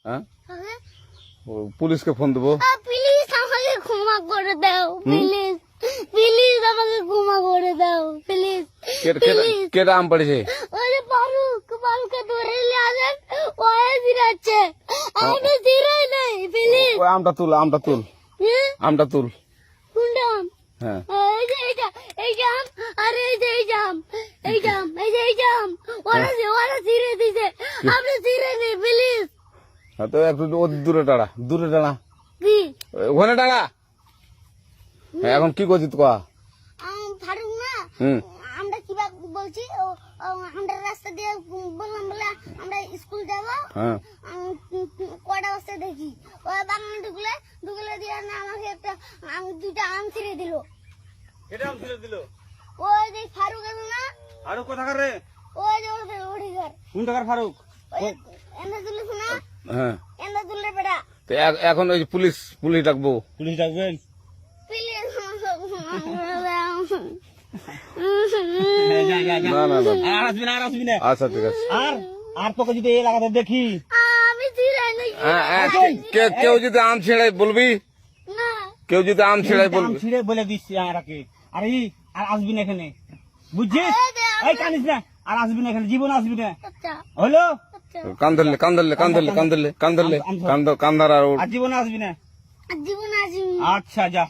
হ্যাঁ পুলিশকে ফোন দেবো। প্লিজ আমাকে ক্ষমা করে দাও, প্লিজ প্লিজ আমাকে ক্ষমা করে দাও, প্লিজ কেটা আম পড়েছে? ওই যে ফারুককে ধরে নিয়ে আসেন, ওই জিরাচ্ছে, আমি জিরাই নাই, প্লিজ। ওই আমটা তুল আমটা তুল কোনটা আম? হ্যাঁ এই যে এই জাম, আর এই যে এই জাম, এই জাম, ওরা জিরে দিছে, আপনি জিরে নেই, প্লিজ। তো একটু দূরে টাড়া কি ওখানে টাড়া। এখন কি করছিস কয়া? ফারুক না, আমরা কিবা বলছি, আমরা রাস্তা দিয়ে বললাম বলে আমরা স্কুল যাবো, হ্যাঁ কটা বস্তা দেখি ওই বাগানে ঢুকলে দিয়ে না আমাকে একটা দুইটা আম ছিঁড়ে দিল। এটা আম ছিঁড়ে দিল? ওই যে ফারুক আছে না, ফারুক কোথাকার রে? ওই যে ওঠে ঘর, কোন টাকার ফারুক? এনে তুলে শোনা, হ্যাঁ এনে তুলে বেড়া, তো এখন ওই পুলিশ ডাকবো। পুলিশ ডাকবেন? প্লিজ আর আসবি না। আচ্ছা ঠিক আছে। আর তোকে যদি এই লাগাতে দেখি, আমি ছিঁড়াই নাই কেউ যদি আম ছিঁড়াই বলবি, না, কেউ যদি আম ছিঁড়াই আম বলবি। ছিঁড়ে বলে দিচ্ছি আরাকে, আর আসবি না এখানে, বুঝছিস? এই কানিস না, আর আসবি না এখানে, জীবন আসবি না, আচ্ছা হলো? আচ্ছা, কান্দার আর আর জীবন আসবি না। জীবন আসি। আচ্ছা যা।